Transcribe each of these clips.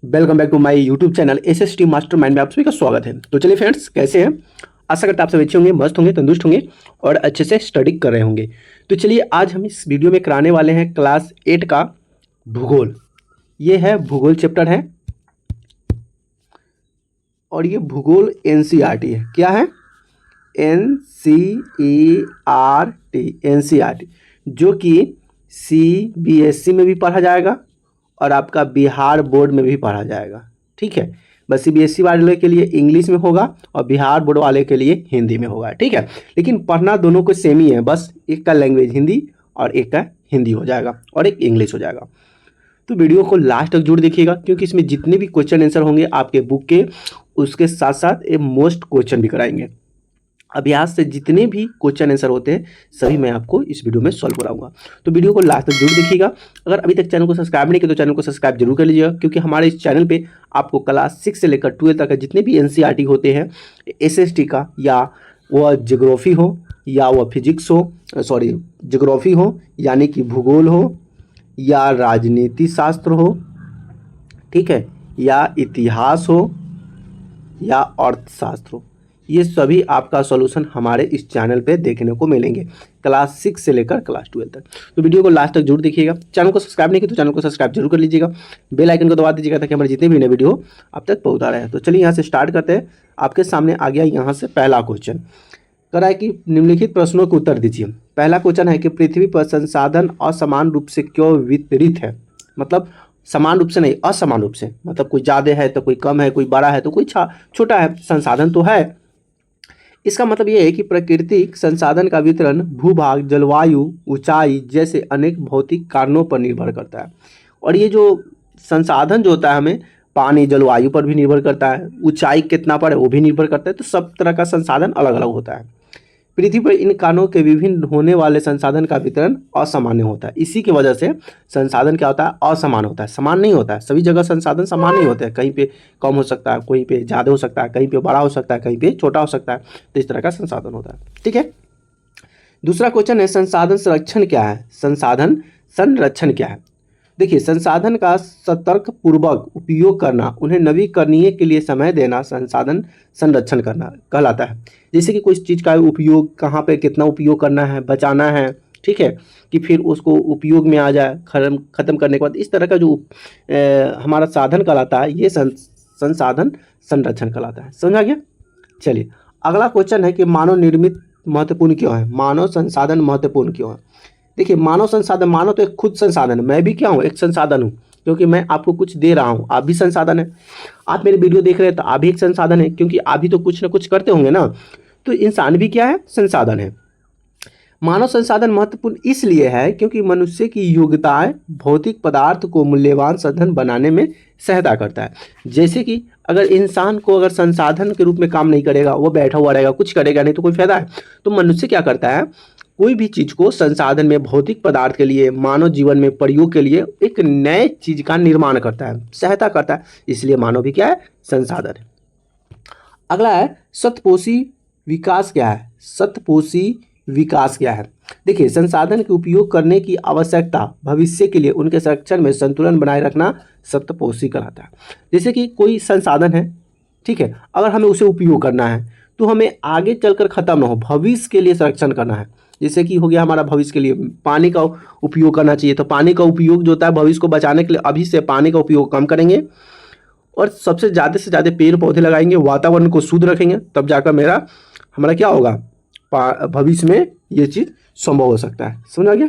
Welcome back to my YouTube channel SST mastermind में आप सभी का स्वागत है। तो चलिए फ्रेंड्स, कैसे हैं? आशा करता आप सब अच्छे होंगे, मस्त होंगे, तंदुरुस्त होंगे और अच्छे से स्टडी कर रहे होंगे। तो चलिए आज हम इस वीडियो में कराने वाले हैं क्लास 8 का भूगोल। ये है भूगोल चैप्टर है और ये भूगोल एनसीईआरटी है। क्या है? एनसीईआरटी, एनसीईआरटी जो कि सीबीएसई में भी पढ़ा जाएगा और आपका बिहार बोर्ड में भी पढ़ा जाएगा। ठीक है, बस सीबीएसई वाले के लिए इंग्लिश में होगा और बिहार बोर्ड वाले के लिए हिंदी में होगा। ठीक है, लेकिन पढ़ना दोनों को सेम ही है, बस एक का लैंग्वेज हिंदी और एक का हिंदी हो जाएगा और एक इंग्लिश हो जाएगा। तो वीडियो को लास्ट तक जरूर देखिएगा क्योंकि इसमें जितने भी क्वेश्चन आंसर होंगे आपके बुक के, उसके साथ साथ एक मोस्ट क्वेश्चन भी कराएंगे। अभ्यास से जितने भी क्वेश्चन आंसर होते हैं सभी मैं आपको इस वीडियो में सॉल्व कराऊंगा। तो वीडियो को लास्ट तक जरूर देखिएगा। अगर अभी तक चैनल को सब्सक्राइब नहीं किया तो चैनल को सब्सक्राइब जरूर कर लीजिएगा क्योंकि हमारे इस चैनल पे आपको क्लास 6 से लेकर 12 तक जितने भी एनसीईआरटी होते हैं, एसएसटी का, या वह ज्योग्राफी हो या वह फिजिक्स हो, ज्योग्राफी हो यानी कि भूगोल हो, या राजनीति शास्त्र हो, ठीक है, या इतिहास हो, या अर्थशास्त्र हो, ये सभी आपका सॉल्यूशन हमारे इस चैनल पे देखने को मिलेंगे क्लास 6 से लेकर क्लास 12 तक। तो वीडियो को लास्ट तक जरूर देखिएगा। चैनल को सब्सक्राइब नहीं किया तो चैनल को सब्सक्राइब जरूर कर लीजिएगा, बेल आइकन को दबा दीजिएगा ताकि हमारे जितने भी नए वीडियो आप तक पहुँचा रहे हैं। तो चलिए यहाँ से स्टार्ट करते हैं। आपके सामने आ गया यहाँ से पहला क्वेश्चन, करा है कि निम्नलिखित प्रश्नों के उत्तर दीजिए। पहला क्वेश्चन है कि पृथ्वी पर संसाधन असमान रूप से क्यों वितरित है? मतलब समान रूप से नहीं, असमान रूप से, मतलब कोई ज़्यादा है तो कोई कम है, कोई बड़ा है तो कोई छोटा है, संसाधन तो है। इसका मतलब ये है कि प्राकृतिक संसाधन का वितरण भूभाग, जलवायु, ऊंचाई जैसे अनेक भौतिक कारणों पर निर्भर करता है। और ये जो संसाधन जो होता है हमें पानी, जलवायु पर भी निर्भर करता है, ऊंचाई कितना पर है वो भी निर्भर करता है। तो सब तरह का संसाधन अलग अलग होता है। पृथ्वी पर इन कारणों के विभिन्न होने वाले संसाधन का वितरण असामान्य होता है। इसी की वजह से संसाधन क्या होता है? असमान होता है, समान नहीं होता है। सभी जगह संसाधन समान नहीं होते हैं, कहीं पे कम हो सकता है, कहीं पे ज़्यादा हो सकता है, कहीं पे बड़ा हो सकता है, कहीं पे छोटा हो सकता है। तो इस तरह का संसाधन होता है। ठीक है, दूसरा क्वेश्चन है संसाधन संरक्षण क्या है? संसाधन संरक्षण क्या है? देखिए, संसाधन का सतर्क पूर्वक उपयोग करना, उन्हें नवीकरणीय के लिए समय देना संसाधन संरक्षण करना कहलाता है। जैसे कि कोई चीज़ का उपयोग कहाँ पे कितना उपयोग करना है, बचाना है, ठीक है, कि फिर उसको उपयोग में आ जाए खत्म करने के बाद, इस तरह का जो हमारा साधन कहलाता है ये संसाधन संरक्षण कहलाता है। समझा गया? चलिए अगला क्वेश्चन है कि मानव निर्मित महत्वपूर्ण क्यों है? मानव संसाधन महत्वपूर्ण क्यों है? देखिए, मानव संसाधन, मानव तो एक खुद संसाधन है। मैं भी क्या हूँ? एक संसाधन हूँ, क्योंकि मैं आपको कुछ दे रहा हूँ। आप भी संसाधन है। आप मेरे वीडियो देख रहे हैं तो आप भी एक संसाधन है, क्योंकि आप भी तो कुछ ना कुछ करते होंगे ना। तो इंसान भी क्या है? संसाधन है। मानव संसाधन महत्वपूर्ण इसलिए है क्योंकि मनुष्य की योग्यताएं भौतिक पदार्थ को मूल्यवान साधन बनाने में सहायता करता है। जैसे कि अगर इंसान को अगर संसाधन के रूप में काम नहीं करेगा, वो बैठा हुआ रहेगा, कुछ करेगा नहीं, तो कोई फायदा है? तो मनुष्य क्या करता है? कोई भी चीज़ को संसाधन में, भौतिक पदार्थ के लिए, मानव जीवन में प्रयोग के लिए एक नए चीज का निर्माण करता है, सहायता करता है। इसलिए मानव भी क्या है? संसाधन है। अगला है शतपोषी विकास क्या है? शतपोषी विकास क्या है? देखिए, संसाधन के उपयोग करने की आवश्यकता, भविष्य के लिए उनके संरक्षण में संतुलन बनाए रखना शतपोषी कहलाता है। जैसे कि कोई संसाधन है, ठीक है, अगर हमें उसे उपयोग करना है तो हमें आगे चलकर खत्म ना हो, भविष्य के लिए संरक्षण करना है। जैसे कि हो गया हमारा भविष्य के लिए पानी का उपयोग करना चाहिए, तो पानी का उपयोग जो होता है भविष्य को बचाने के लिए अभी से पानी का उपयोग कम करेंगे और सबसे ज़्यादा से ज़्यादा पेड़ पौधे लगाएंगे, वातावरण को शुद्ध रखेंगे, तब जाकर हमारा क्या होगा? भविष्य में ये चीज़ संभव हो सकता है। समझ आ गया?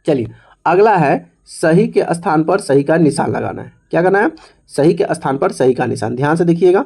चलिए अगला है सही के स्थान पर सही का निशान लगाना है। क्या करना है? सही के स्थान पर सही का निशान। ध्यान से देखिएगा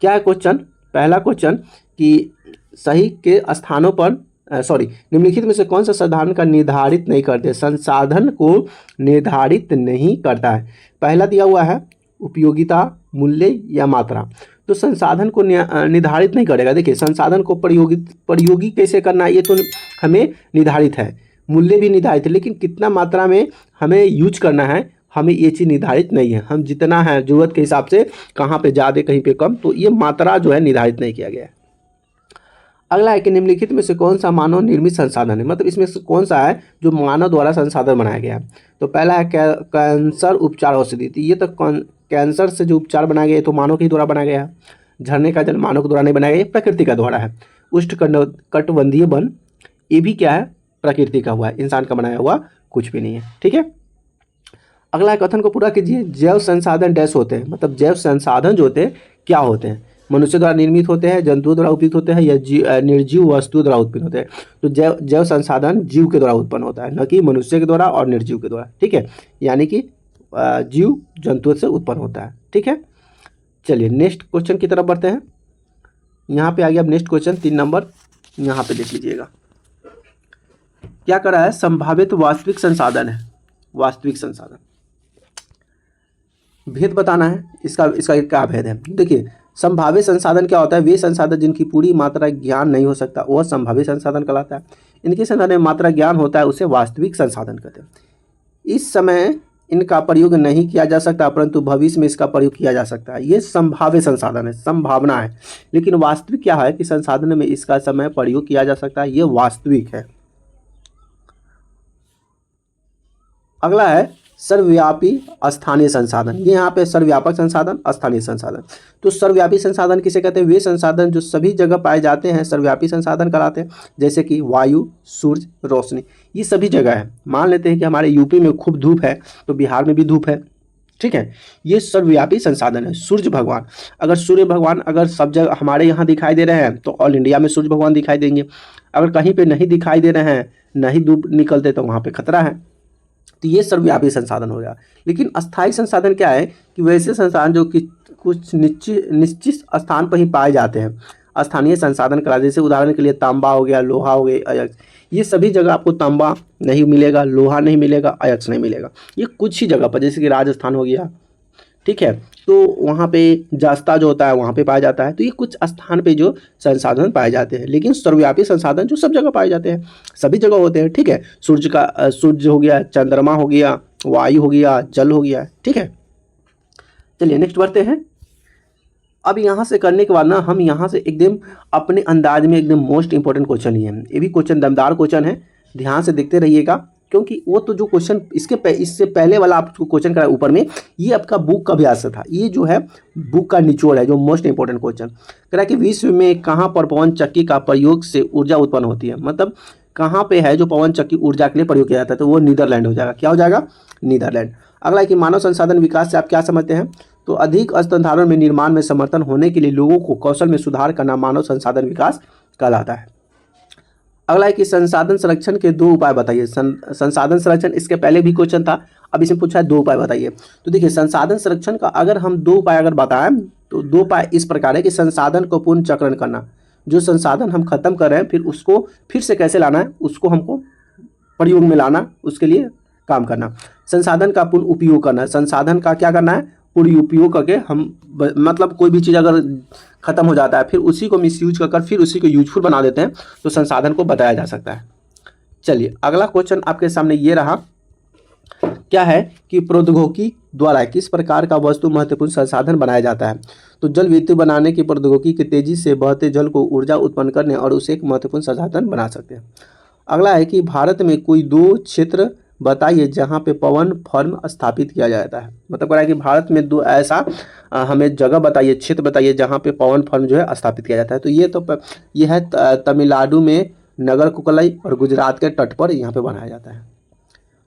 क्या है क्वेश्चन। पहला क्वेश्चन कि सही के स्थानों पर निम्नलिखित में से कौन सा संसाधन का निर्धारित नहीं करते? संसाधन को निर्धारित नहीं करता है। पहला दिया हुआ है उपयोगिता, मूल्य या मात्रा। तो संसाधन को निर्धारित नहीं करेगा। देखिए, संसाधन को प्रयोगी कैसे करना है ये तो हमें निर्धारित है, मूल्य भी निर्धारित है, लेकिन कितना मात्रा में हमें यूज करना है हमें ये चीज़ निर्धारित नहीं है। हम जितना है जरूरत के हिसाब से, कहाँ पे ज़्यादा कहीं पे कम, तो ये मात्रा जो है निर्धारित नहीं किया गया है। अगला है कि निम्नलिखित में से कौन सा मानव निर्मित संसाधन है? मतलब इसमें से कौन सा है जो मानव द्वारा संसाधन बनाया गया है? तो पहला है कैंसर उपचार औषधि। तो ये तो कैंसर से जो उपचार बनाया गया है तो मानव के ही द्वारा बनाया गया है। झरने का जल मानव के द्वारा नहीं बनाया गया, ये प्रकृति का द्वारा है। उष्णकटिबंधीय वन, ये भी क्या है, प्रकृति का हुआ है, इंसान का बनाया हुआ कुछ भी नहीं है। ठीक है, अगला कथन को पूरा कीजिए। जैव संसाधन डैश होते हैं, मतलब जैव संसाधन जो होते हैं क्या होते हैं, मनुष्य द्वारा निर्मित होते हैं, जंतुओं द्वारा उपयुक्त होते हैं, या निर्जीव वस्तुओं द्वारा उत्पन्न होते हैं। तो जैव संसाधन जीव के द्वारा उत्पन्न होता है, न कि मनुष्य के द्वारा और निर्जीव के द्वारा। ठीक है, यानी कि जीव जंतुओं से उत्पन्न होता है। ठीक है, चलिए नेक्स्ट क्वेश्चन की तरफ बढ़ते हैं। यहाँ पे आ गया अब नेक्स्ट क्वेश्चन 3 नंबर, यहाँ पे देख लीजिएगा क्या कर रहा है। संभावित वास्तविक संसाधन है, वास्तविक संसाधन भेद बताना है। इसका क्या भेद है, देखिए संभावित संसाधन क्या होता है, वे संसाधन जिनकी पूरी मात्रा ज्ञान नहीं हो सकता वह संभावित संसाधन कहलाता है। इनके संसाधन में मात्रा ज्ञान होता है उसे वास्तविक संसाधन कहते हैं। इस समय इनका प्रयोग नहीं किया जा सकता परंतु भविष्य में इसका प्रयोग किया जा सकता है, ये संभावित संसाधन है, संभावना है। लेकिन वास्तविक क्या है कि संसाधन में इसका समय प्रयोग किया जा सकता है, ये वास्तविक है। अगला है सर्वव्यापी स्थानीय संसाधन, ये यहाँ पे सर्वव्यापक संसाधन, स्थानीय संसाधन। तो सर्वव्यापी संसाधन किसे कहते हैं, वे संसाधन जो सभी जगह पाए जाते हैं सर्वव्यापी संसाधन कहलाते हैं। जैसे कि वायु, सूर्य, रोशनी, ये सभी जगह है। मान लेते हैं कि हमारे यूपी में खूब धूप है तो बिहार में भी धूप है। ठीक है, ये सर्वव्यापी संसाधन है। सूर्य भगवान, अगर सूर्य भगवान अगर सब जगह हमारे यहाँ दिखाई दे रहे हैं तो ऑल इंडिया में सूर्य भगवान दिखाई देंगे। अगर कहीं पे नहीं दिखाई दे रहे हैं, नहीं धूप निकलते तो वहाँ पे खतरा है। तो ये सर्वव्यापी संसाधन हो गया। लेकिन अस्थायी संसाधन क्या है कि वैसे संसाधन जो कि कुछ निश्चित स्थान पर ही पाए जाते हैं स्थानीय संसाधन करा। जैसे उदाहरण के लिए तांबा हो गया, लोहा हो गया, अयस्क, ये सभी जगह आपको तांबा नहीं मिलेगा, लोहा नहीं मिलेगा, अयस्क नहीं मिलेगा। ये कुछ ही जगह पर, जैसे कि राजस्थान हो गया, ठीक है, तो वहाँ पे जास्ता जो होता है वहाँ पे पाया जाता है। तो ये कुछ स्थान पे जो संसाधन पाए जाते हैं। लेकिन सर्वव्यापी संसाधन जो सब जगह पाए जाते हैं, सभी जगह होते हैं। ठीक है, सूर्य हो गया, चंद्रमा हो गया, वायु हो गया, जल हो गया। ठीक है, चलिए नेक्स्ट बढ़ते हैं। अब यहाँ से करने के बाद ना हम यहाँ से एकदम अपने अंदाज में एकदम मोस्ट इंपॉर्टेंट क्वेश्चन लिए हैं। ये भी क्वेश्चन दमदार क्वेश्चन है, ध्यान से देखते रहिएगा, क्योंकि वो तो जो क्वेश्चन इससे पहले वाला आपको क्वेश्चन करा ऊपर में, ये आपका बुक का अभ्यास था। ये जो है बुक का निचोड़ है, जो मोस्ट इंपॉर्टेंट क्वेश्चन करा कि विश्व में कहाँ पर पवन चक्की का प्रयोग से ऊर्जा उत्पन्न होती है। मतलब कहाँ पे है जो पवन चक्की ऊर्जा के लिए प्रयोग किया जाता है, तो वो नीदरलैंड हो जाएगा। क्या हो जाएगा, नीदरलैंड। अगला है कि मानव संसाधन विकास से आप क्या समझते हैं, तो अधिक संसाधन में निर्माण में समर्थन होने के लिए लोगों को कौशल में सुधार करना मानव संसाधन विकास कहलाता है। अगला है कि संसाधन संरक्षण के 2 उपाय बताइए। संसाधन संरक्षण इसके पहले भी क्वेश्चन था, अब इसमें पूछा है 2 उपाय बताइए। तो देखिए संसाधन संरक्षण का अगर हम 2 उपाय अगर बताएं तो 2 उपाय इस प्रकार है कि संसाधन को पुनः चक्रण करना, जो संसाधन हम खत्म कर रहे हैं फिर उसको फिर से कैसे लाना है, उसको हमको प्रयोग में लाना, उसके लिए काम करना। संसाधन का पुनः उपयोग करना, संसाधन का क्या करना है, पूरी उपयोग करके हम मतलब कोई भी चीज़ अगर ख़त्म हो जाता है फिर उसी को मिसयूज कर फिर उसी को यूजफुल बना देते हैं, तो संसाधन को बताया जा सकता है। चलिए अगला क्वेश्चन आपके सामने ये रहा, क्या है कि प्रौद्योगिकी द्वारा किस प्रकार का वस्तु महत्वपूर्ण संसाधन बनाया जाता है। तो जल विद्युत बनाने की प्रौद्योगिकी की तेजी से बहते जल को ऊर्जा उत्पन्न करने और उसे एक महत्वपूर्ण संसाधन बना सकते हैं। अगला है कि भारत में कोई 2 क्षेत्र बताइए जहाँ पे पवन फर्म स्थापित किया जाता है। मतलब कह रहा है कि भारत में 2 ऐसा हमें जगह बताइए, क्षेत्र बताइए जहाँ पे पवन फर्म जो है स्थापित किया जाता है। तो ये है तमिलनाडु में नगर कुकलाई और गुजरात के तट पर यहाँ पे बनाया जाता है।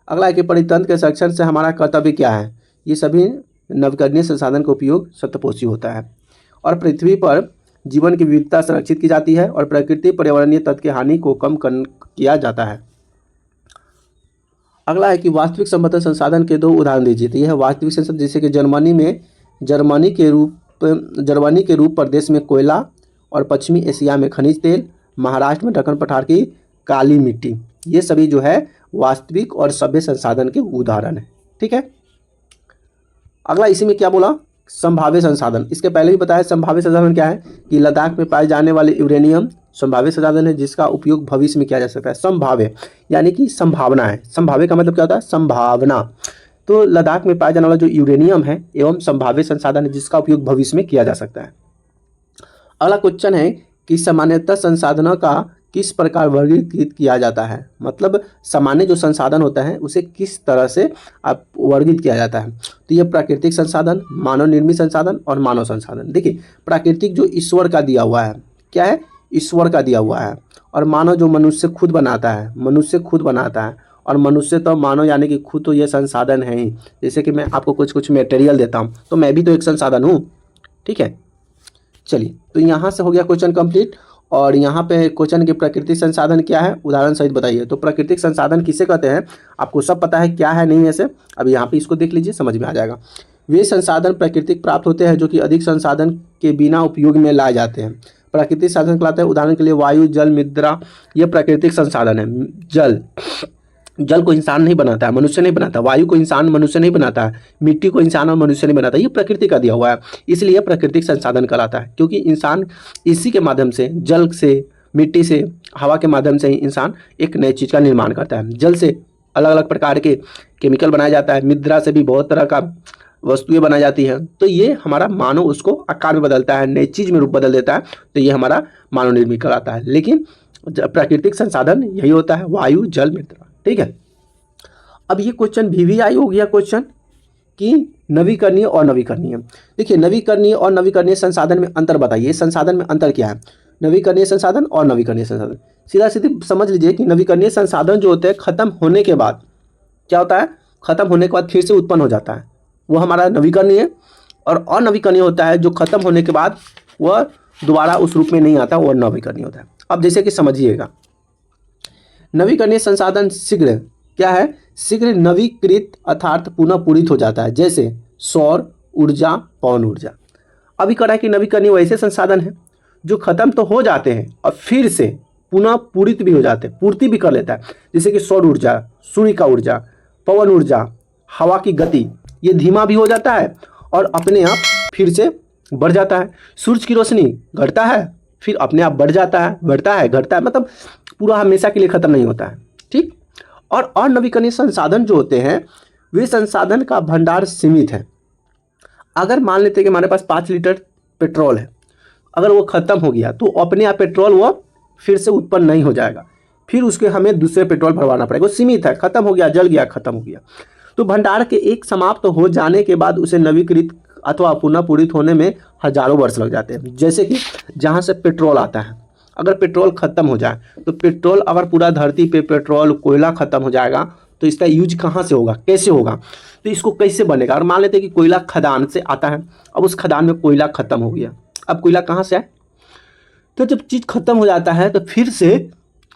अगला है कि परितंत्र के संरक्षण से हमारा कर्तव्य क्या है। ये सभी नवीकरणीय संसाधन का उपयोग शतपोषी होता है और पृथ्वी पर जीवन की विविधता संरक्षित की जाती है और प्रकृति पर्यावरणीय तत्व की हानि को कम किया जाता है। अगला है कि वास्तविक समर्थन संसाधन के 2 उदाहरण दीजिए। तो यह है वास्तविक संसाधन, जैसे कि जर्मनी के रूप प्रदेश में कोयला और पश्चिमी एशिया में खनिज तेल, महाराष्ट्र में दक्कन पठार की काली मिट्टी, ये सभी जो है वास्तविक और सभ्य संसाधन के उदाहरण है। ठीक है, अगला इसी में क्या बोला, संभाव्य संसाधन। इसके पहले भी बताया संभाव्य संसाधन क्या है कि लद्दाख में पाए जाने वाले यूरेनियम संभाव्य संसाधन है जिसका उपयोग भविष्य में किया जा सकता है। संभाव्य यानी कि संभावना है, संभाव्य का मतलब क्या होता है, संभावना। तो लद्दाख में पाया जाने वाला जो यूरेनियम है एवं संभाव्य संसाधन है जिसका उपयोग भविष्य में किया जा सकता है। अगला क्वेश्चन है कि सामान्यतः संसाधनों का किस प्रकार वर्गीकृत किया जाता है, मतलब सामान्य जो संसाधन होता है उसे किस तरह से आप वर्गीकृत किया जाता है। तो ये प्राकृतिक संसाधन, मानव निर्मित संसाधन और मानव संसाधन। देखिए प्राकृतिक जो ईश्वर का दिया हुआ है, क्या है, ईश्वर का दिया हुआ है, और मानव जो मनुष्य खुद बनाता है, मनुष्य खुद बनाता है, और मनुष्य तो मानव यानी कि खुद तो ये संसाधन है ही। जैसे कि मैं आपको कुछ कुछ मटेरियल देता हूँ तो मैं भी तो एक संसाधन हूँ, ठीक है। चलिए तो यहाँ से हो गया क्वेश्चन कंप्लीट। और यहाँ पे क्वेश्चन के प्राकृतिक संसाधन क्या है उदाहरण सहित बताइए। तो प्राकृतिक संसाधन किसे कहते हैं, आपको सब पता है क्या है नहीं ऐसे, अब यहाँ पे इसको देख लीजिए समझ में आ जाएगा। वे संसाधन प्राकृतिक प्राप्त होते हैं जो कि अधिक संसाधन के बिना उपयोग में लाए जाते हैं। प्राकृतिक साधन कहलाते हैं, उदाहरण के लिए वायु, जल, मृदा, ये प्राकृतिक संसाधन है। जल को इंसान नहीं बनाता है, मनुष्य नहीं बनाता, वायु को इंसान मनुष्य नहीं बनाता है, मिट्टी को इंसान और मनुष्य नहीं बनाता, ये प्रकृति का दिया हुआ है, इसलिए प्राकृतिक संसाधन कहलाता है। क्योंकि इंसान इसी के माध्यम से, जल से, मिट्टी से, हवा के माध्यम से ही इंसान एक नई चीज़ का निर्माण करता है। जल से अलग अलग प्रकार के केमिकल बनाया जाता है, मृदा से भी बहुत तरह का वस्तुएं बनाई जाती हैं। तो ये हमारा मानव उसको आकार में बदलता है, नई चीज़ में रूप बदल देता है, तो ये हमारा मानव निर्मित कहलाता है। लेकिन प्राकृतिक संसाधन यही होता है, वायु, जल, मृदा, ठीक है। अब ये क्वेश्चन VVI हो गया क्वेश्चन कि नवीकरणीय और नवीकरणीय। देखिए नवीकरणीय और नवीकरणीय संसाधन में अंतर बताइए, संसाधन में अंतर क्या है, नवीकरणीय संसाधन और नवीकरणीय संसाधन। सीधा सीधी समझ लीजिए कि नवीकरणीय संसाधन जो होते हैं खत्म होने के बाद क्या होता है, खत्म होने के बाद फिर से उत्पन्न हो जाता है, वो हमारा नवीकरणीय। और अनवीकरणीय होता है जो खत्म होने के बाद वह दोबारा उस रूप में नहीं आता, वह नवीकरणीय होता है। अब जैसे कि समझिएगा, नवीकरणीय संसाधन शीघ्र क्या है, शीघ्र नवीकृत अर्थात पुनः पूरित हो जाता है, जैसे सौर ऊर्जा, पवन ऊर्जा। अभी कह रहा है कि नवीकरणीय वैसे संसाधन है जो खत्म तो हो जाते हैं और फिर से पुनः पूरित भी हो जाते हैं, पूर्ति भी कर लेता है। जैसे कि सौर ऊर्जा, सूर्य का ऊर्जा, पवन ऊर्जा, हवा की गति, ये धीमा भी हो जाता है और अपने आप फिर से बढ़ जाता है। सूरज की रोशनी घटता है, फिर अपने आप बढ़ जाता है, बढ़ता है, घटता है, मतलब पूरा हमेशा के लिए खत्म नहीं होता है, ठीक। और अनवीकरणीय संसाधन जो होते हैं वे संसाधन का भंडार सीमित है। अगर मान लेते हैं कि हमारे पास 5 लीटर पेट्रोल है, अगर वो खत्म हो गया तो अपने आप पेट्रोल वो फिर से उत्पन्न नहीं हो जाएगा, फिर उसके हमें दूसरे पेट्रोल भरवाना पड़ेगा। वो सीमित है, खत्म हो गया, जल गया, खत्म हो गया। तो भंडार के एक समाप्त हो जाने के बाद उसे नवीकृत अथवा पुनः पूरित होने में हजारों वर्ष लग जाते हैं। जैसे कि जहाँ से पेट्रोल आता है, अगर पेट्रोल खत्म हो जाए तो पेट्रोल, अगर पूरा धरती पे पेट्रोल कोयला खत्म हो जाएगा तो इसका यूज कहाँ से होगा, कैसे होगा, तो इसको कैसे बनेगा। और मान लेते हैं कि कोयला खदान से आता है, अब उस खदान में कोयला खत्म हो गया, अब कोयला कहाँ से आए, तो जब चीज़ खत्म हो जाता है तो फिर से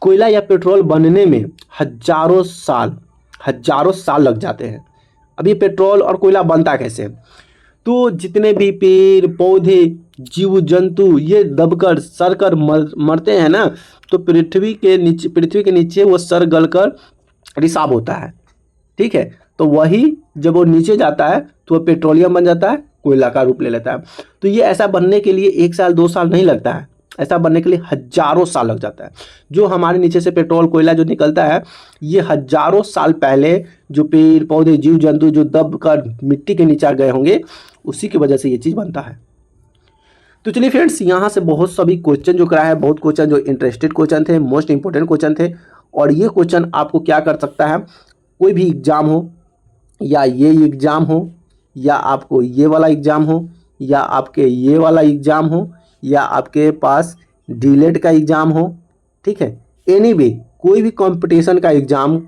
कोयला या पेट्रोल बनने में हजारों साल लग जाते हैं। अभी पेट्रोल और कोयला बनता कैसे, तो जितने भी पेड़ पौधे, जीव जंतु ये दबकर सड़कर मरते हैं ना, तो पृथ्वी के नीचे वो सड़ गलकर रिसाव होता है, ठीक है। तो वही जब वो नीचे जाता है तो वह पेट्रोलियम बन जाता है, कोयला का रूप ले लेता है। तो ये ऐसा बनने के लिए 1 साल 2 साल नहीं लगता है, ऐसा बनने के लिए हजारों साल लग जाता है। जो हमारे नीचे से पेट्रोल कोयला जो निकलता है, ये हजारों साल पहले जो पेड़ पौधे जीव जंतु जो दब कर मिट्टी के नीचे गए होंगे, उसी की वजह से ये चीज़ बनता है। तो चलिए फ्रेंड्स, यहाँ से बहुत सभी क्वेश्चन जो कराया है, बहुत क्वेश्चन जो इंटरेस्टेड क्वेश्चन थे, मोस्ट इंपॉर्टेंट क्वेश्चन थे। और ये क्वेश्चन आपको क्या कर सकता है, कोई भी एग्जाम हो, या ये एग्ज़ाम हो, या आपको ये वाला एग्ज़ाम हो, या आपके ये वाला एग्ज़ाम हो, या आपके पास डीलेट का एग्ज़ाम हो, ठीक है, एनीवे कोई भी कंपटीशन का एग्ज़ाम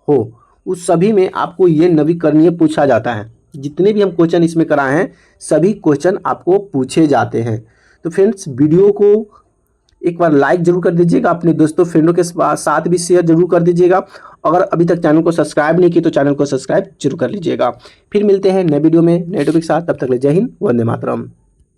हो, उस सभी में आपको ये नवीकरणीय पूछा जाता है। जितने भी हम क्वेश्चन इसमें कराए हैं सभी क्वेश्चन आपको पूछे जाते हैं। तो फ्रेंड्स, वीडियो को एक बार लाइक जरूर कर दीजिएगा, अपने दोस्तों फ्रेंडों के साथ भी शेयर जरूर कर दीजिएगा। अगर अभी तक चैनल को सब्सक्राइब नहीं किया तो चैनल को सब्सक्राइब जरूर कर लीजिएगा। फिर मिलते हैं नए वीडियो में नए टॉपिक के साथ, तब तक के लिए जय हिंद, वंदे मातरम।